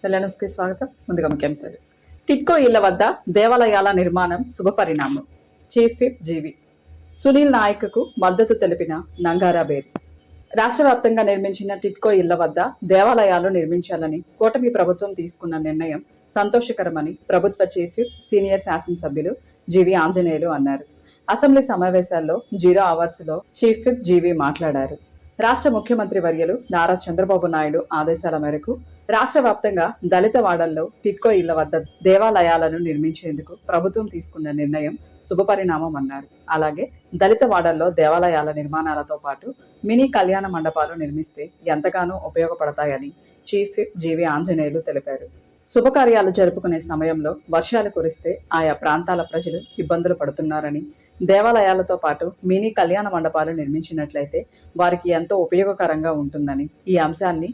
వెల్లనూస్కి స్వాగతం. ముందుగా ముఖ్యాంశాలు. టిట్కో ఇళ్ల వద్ద దేవాలయాల నిర్మాణం శుభపరిణామం. చీఫ్ విప్ జీవి సునీల్ నాయక్కు మద్దతు తెలిపిన నంగారాబేరి. రాష్ట్ర వ్యాప్తంగా నిర్మించిన టిట్కో ఇళ్ల వద్ద దేవాలయాలు నిర్మించాలని కూటమి ప్రభుత్వం తీసుకున్న నిర్ణయం సంతోషకరమని ప్రభుత్వ చీఫ్ విప్ సీనియర్ శాసనసభ్యులు జీవి ఆంజనేయులు అన్నారు. అసెంబ్లీ సమావేశాల్లో 0 అవర్స్లో చీఫ్ విప్ జీవి మాట్లాడారు. రాష్ట్ర ముఖ్యమంత్రి వర్యులు నారా చంద్రబాబు నాయుడు ఆదేశాల మేరకు రాష్ట్ర వ్యాప్తంగా దళిత వాడల్లో టిట్కో ఇళ్ల వద్ద దేవాలయాలను నిర్మించేందుకు ప్రభుత్వం తీసుకున్న నిర్ణయం శుభపరిణామం అన్నారు. అలాగే దళిత వాడల్లో దేవాలయాల నిర్మాణాలతో పాటు మినీ కళ్యాణ మండపాలు నిర్మిస్తే ఎంతగానో ఉపయోగపడతాయని చీఫ్ విప్ జీవి ఆంజనేయులు తెలిపారు. శుభకార్యాలు జరుపుకునే సమయంలో వర్షాలు కురిస్తే ఆయా ప్రాంతాల ప్రజలు ఇబ్బందులు పడుతున్నారని, దేవాలయాలతో పాటు మినీ కళ్యాణ మండపాలు నిర్మించినట్లయితే వారికి ఎంతో ఉపయోగకరంగా ఉంటుందని, ఈ అంశాన్ని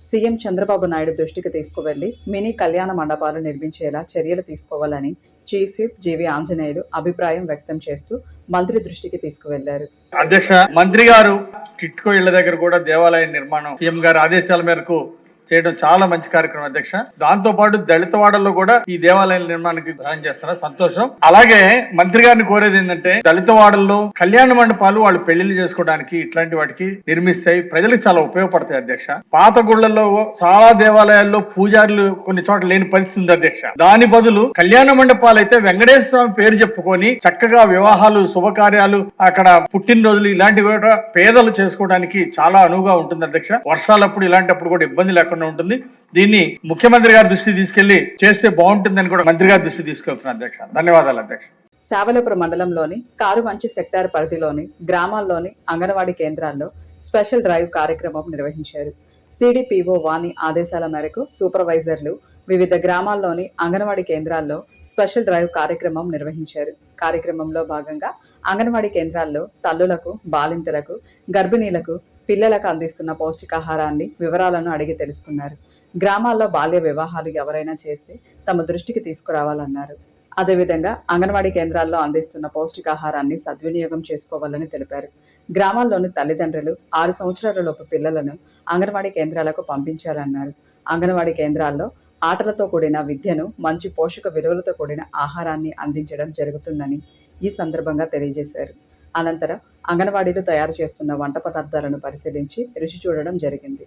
సీఎం చంద్రబాబు నాయుడు దృష్టికి తీసుకువెళ్లి మినీ కళ్యాణ మండపాలు నిర్మించేలా చర్యలు తీసుకోవాలని చీఫ్ విప్ జీవి ఆంజనేయులు అభిప్రాయం వ్యక్తం చేస్తూ మంత్రి దృష్టికి తీసుకువెళ్లారు. అధ్యక్ష, మంత్రి గారు టిట్కో ఇళ్ల దగ్గర కూడా దేవాలయ నిర్మాణం సీఎం గారి ఆదేశాల మేరకు చేయడం చాలా మంచి కార్యక్రమం అధ్యక్ష. దాంతో పాటు దళిత వాడల్లో కూడా ఈ దేవాలయాల నిర్మాణానికి సహాయం చేస్తున్నారు, సంతోషం. అలాగే మంత్రి గారిని కోరేది ఏంటంటే దళిత వాడల్లో కళ్యాణ మండపాలు వాళ్ళు పెళ్లిళ్ళు చేసుకోవడానికి ఇట్లాంటి వాటికి నిర్మిస్తాయి, ప్రజలకు చాలా ఉపయోగపడతాయి అధ్యక్ష. పాత గుళ్లలో చాలా దేవాలయాల్లో పూజారులు కొన్ని చోట్ల లేని పరిస్థితి ఉంది అధ్యక్ష. దాని బదులు కళ్యాణ మండపాలు అయితే వెంకటేశ్వర స్వామి పేరు చెప్పుకొని చక్కగా వివాహాలు, శుభకార్యాలు, అక్కడ పుట్టినరోజులు ఇలాంటివి కూడా పేదలు చేసుకోవడానికి చాలా అనువుగా ఉంటుంది అధ్యక్ష. వర్షాలప్పుడు ఇలాంటప్పుడు కూడా ఇబ్బంది లేకుండా ఉంటుంది. దీన్ని ముఖ్యమంత్రి గారి దృష్టి తీసుకెళ్లి చేస్తే బాగుంటుందని కూడా మంత్రి గారి దృష్టి తీసుకెళ్తున్నారు అధ్యక్ష. ధన్యవాదాలు అధ్యక్ష. శావలపురం మండలంలోని కారుమంచి సెక్టార్ పరిధిలోని గ్రామాల్లోని అంగన్వాడీ కేంద్రాల్లో స్పెషల్ డ్రైవ్ కార్యక్రమం నిర్వహించారు. సిడిపిఓ వాణి ఆదేశాల మేరకు సూపర్వైజర్లు వివిధ గ్రామాల్లోని అంగన్వాడీ కేంద్రాల్లో స్పెషల్ డ్రైవ్ కార్యక్రమం నిర్వహించారు. కార్యక్రమంలో భాగంగా అంగన్వాడీ కేంద్రాల్లో తల్లులకు, బాలింతలకు, గర్భిణీలకు, పిల్లలకు అందిస్తున్న పౌష్టికాహారాన్ని వివరాలను అడిగి తెలుసుకున్నారు. గ్రామాల్లో బాల్య వివాహాలు ఎవరైనా చేస్తే తమ దృష్టికి తీసుకురావాలన్నారు. అదేవిధంగా అంగన్వాడీ కేంద్రాల్లో అందిస్తున్న పౌష్టికాహారాన్ని సద్వినియోగం చేసుకోవాలని తెలిపారు. గ్రామాల్లోని తల్లిదండ్రులు 6 సంవత్సరాలలోపు పిల్లలను అంగన్వాడీ కేంద్రాలకు పంపించాలన్నారు. అంగన్వాడీ కేంద్రాల్లో ఆటలతో కూడిన విద్యను, మంచి పోషక విలువలతో కూడిన ఆహారాన్ని అందించడం జరుగుతుందని ఈ సందర్భంగా తెలియజేశారు. అనంతరం అంగన్వాడీలు తయారు చేస్తున్న వంట పదార్థాలను పరిశీలించి రుచి చూడడం జరిగింది.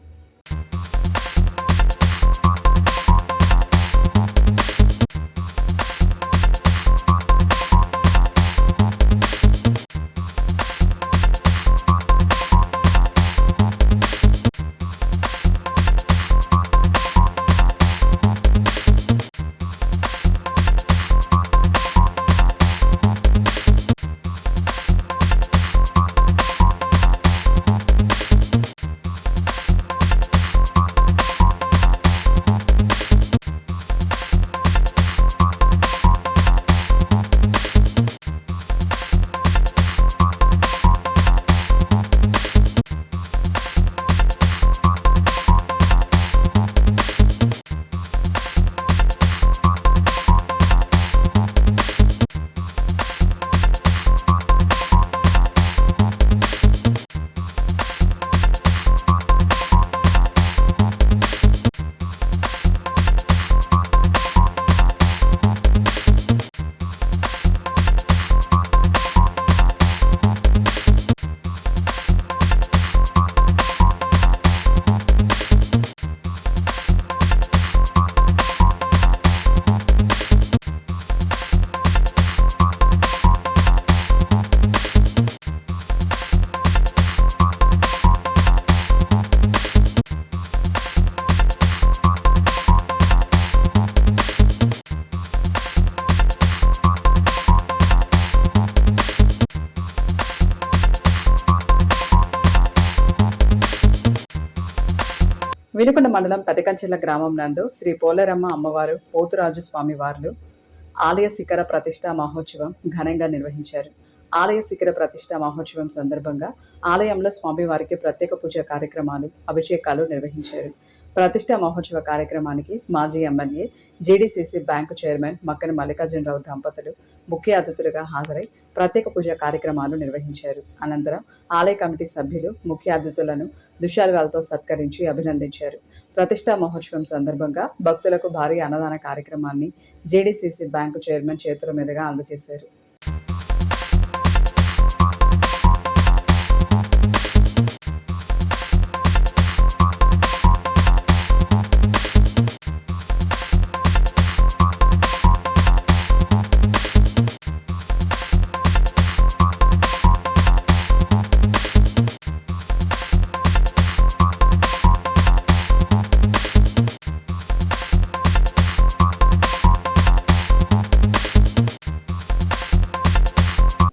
వినుకొండ మండలం పెదకంచెల గ్రామం నందు శ్రీ పోలేరమ్మ అమ్మవారు, పోతురాజు స్వామి వార్లు ఆలయ శిఖర ప్రతిష్ఠా మహోత్సవం ఘనంగా నిర్వహించారు. ఆలయ శిఖర ప్రతిష్ఠా మహోత్సవం సందర్భంగా ఆలయంలో స్వామివారికి ప్రత్యేక పూజా కార్యక్రమాలు, అభిషేకాలు నిర్వహించారు. ప్రతిష్ఠా మహోత్సవ కార్యక్రమానికి మాజీ MLA, GDCC bank chairman Makkana Mallikarjunarao దంపతులు ముఖ్య అతిథులుగా హాజరై ప్రత్యేక పూజా కార్యక్రమాలు నిర్వహించారు. అనంతరం ఆలయ కమిటీ సభ్యులు ముఖ్య అతిథులను దుశాలువాలతో సత్కరించి అభినందించారు. ప్రతిష్టా మహోత్సవం సందర్భంగా భక్తులకు భారీ అన్నదాన కార్యక్రమాన్ని జేడీసీసీ బ్యాంకు చైర్మన్ చేతుల మీదుగా అందజేశారు.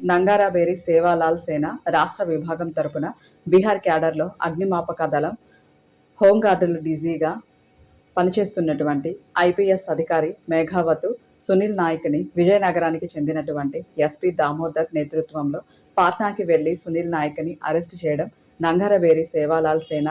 నంగారాబేరి సేవాలాల్ సేన రాష్ట్ర విభాగం తరపున బీహార్ క్యాడర్లో అగ్నిమాపక దళం హోంగార్డుల డీజీగా పనిచేస్తున్నటువంటి ఐపీఎస్ అధికారి మేఘావతు సునీల్ నాయక్ని విజయనగరానికి చెందినటువంటి ఎస్పీ దామోదర్ నేతృత్వంలో పాట్నాకి వెళ్లి సునీల్ నాయక్ని అరెస్ట్ చేయడం నంగారాబేరి సేవాలాల్ సేన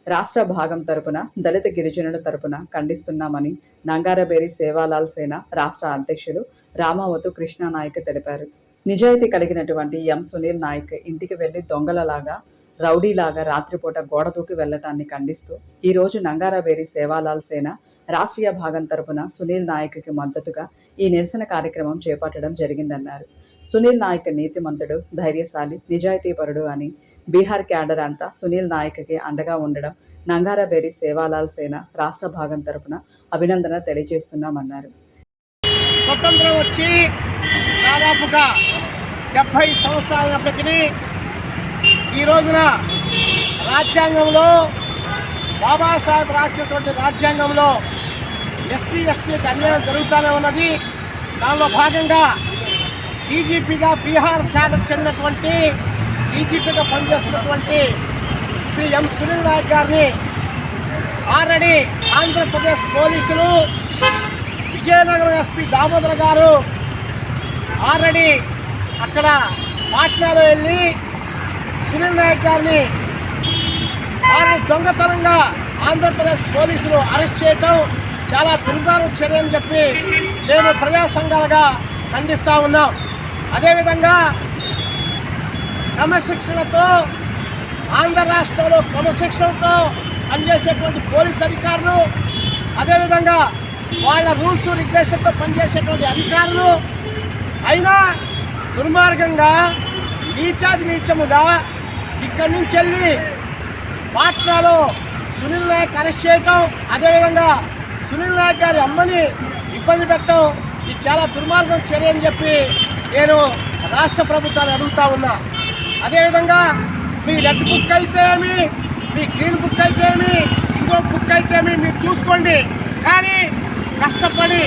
రాష్ట్ర భాగం తరపున దళిత గిరిజనుల తరపున ఖండిస్తున్నామని నంగారాబేరి సేవాలాల్ సేన రాష్ట్ర అధ్యక్షులు రామావతు కృష్ణానాయక్ తెలిపారు. నిజాయితీ కలిగినటువంటి సునీల్ నాయక్ ఇంటికి వెళ్లి దొంగలలాగా రౌడీలాగా రాత్రిపూట గోడ దూకి వెళ్లటాన్ని ఖండిస్తూ ఈ రోజు నంగారాబేరి సేవాలాల్ సేన రాష్ట్రీయ భాగం తరపున సునీల్ నాయక్కి మద్దతుగా ఈ నిరసన కార్యక్రమం చేపట్టడం జరిగిందన్నారు. సునీల్ నాయక్ నీతిమంతుడు, ధైర్యశాలి, నిజాయితీపరుడు అని బీహార్ క్యాడర్ అంతా సునీల్ నాయక్కి అండగా ఉండడం నంగారాబేరి సేవాలాల్ సేన రాష్ట్ర భాగం తరపున అభినందన తెలియజేస్తున్నామన్నారు. స్వతంత్రం వచ్చి దాదాపుగా 70 సంవత్సరాలప్పటికీ ఈ రోజున రాజ్యాంగంలో బాబాసాహెబ్ రాసినటువంటి రాజ్యాంగంలో ఎస్సీ ఎస్టీకి అన్యాయం జరుగుతూనే ఉన్నది. దానిలో భాగంగా డీజీపీగా బీహార్ క్యాడర్ చెందినటువంటి డీజీపీగా పనిచేస్తున్నటువంటి శ్రీ సునీల్ నాయక్ గారిని ఆల్రెడీ ఆంధ్రప్రదేశ్ పోలీసులు విజయనగరం ఎస్పీ దామోదర్ గారు ఆల్రెడీ అక్కడ పాట్నాలో వెళ్ళి సునీల్ నాయక్ గారిని దొంగతనంగా ఆంధ్రప్రదేశ్ పోలీసులు అరెస్ట్ చేయటం చాలా దుర్మార్గ చర్య అని చెప్పి మేము ప్రజా సంఘాలుగా ఖండిస్తూ ఉన్నాం. అదేవిధంగా క్రమశిక్షణతో ఆంధ్ర రాష్ట్రంలో క్రమశిక్షణతో పనిచేసేటువంటి పోలీస్ అధికారులు, అదేవిధంగా వాళ్ళ రూల్స్ రెగ్యులేషన్తో పనిచేసేటువంటి అధికారులు అయినా దుర్మార్గంగా నీచాది నీచముగా ఇక్కడి నుంచి వెళ్ళి పాట్నాలో సునీల్ నాయక్ అరెస్ట్ చేయటం, అదేవిధంగా సునీల్ నాయక్ గారి అమ్మని ఇబ్బంది పెట్టడం ఇది చాలా దుర్మార్గం చర్య అని చెప్పి నేను రాష్ట్ర ప్రభుత్వాన్ని అడుగుతా ఉన్నా. అదేవిధంగా మీ రెడ్ బుక్ అయితే ఏమి, మీ గ్రీన్ బుక్ అయితే ఏమి, ఇంకో బుక్ అయితే ఏమి మీరు చూసుకోండి. కానీ కష్టపడి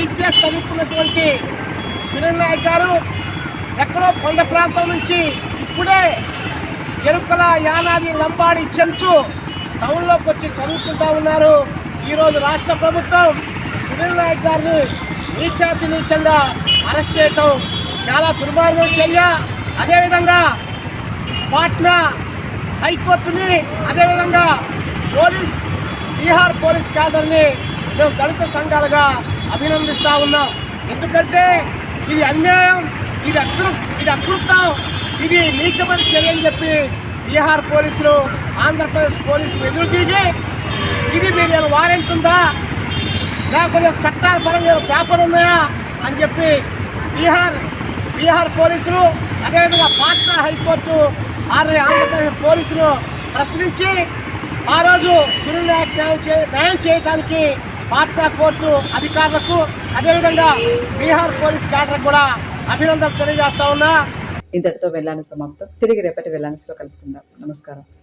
ఐపీఎస్ చదువుకున్నటువంటి సునీల్ నాయక్ గారు ఎక్కడో కొండ ప్రాంతం నుంచి ఇప్పుడే ఎరుకల, యానాది, లంబాడి, చెంచు టౌన్లోకి వచ్చి చదువుకుంటూ ఉన్నారు. ఈరోజు రాష్ట్ర ప్రభుత్వం సునీల్ నాయక్ గారిని నీచంగా అరెస్ట్ చేయటం చాలా దుర్మార్గం చర్య. అదేవిధంగా పాట్నా హైకోర్టుని, అదేవిధంగా బీహార్ పోలీస్ క్యాడర్ని మేము దళిత సంఘాలుగా అభినందిస్తూ ఉన్నాం. ఎందుకంటే ఇది అన్యాయం, ఇది అకృత్యం, ఇది నీచమైన చర్య అని చెప్పి బీహార్ పోలీసులు, ఆంధ్రప్రదేశ్ పోలీసులు ఎదురు తిరిగి ఇది మీరు వారెంట్ ఉందా, లేకపోతే చట్టాల పరంగా పేపర్ ఉన్నాయా అని చెప్పి బీహార్ పోలీసులు, అదేవిధంగా పాట్నా హైకోర్టు ఆల్రెడీ ఆంధ్రప్రదేశ్ పోలీసులు ప్రశ్నించి ఆ రోజు సునీల్ నాయక్ న్యాయం చేయడానికి పాట్నా కోర్టు అధికారులకు, అదేవిధంగా బీహార్ పోలీస్ క్యాడర్ కూడా అభినందనలు తెలియజేస్తా ఉన్నా. ఇంతటితో వెళ్ళాను సమాప్తం. తిరిగి రేపటి వెళ్ళానిలో కలుసుకుందాం. నమస్కారం.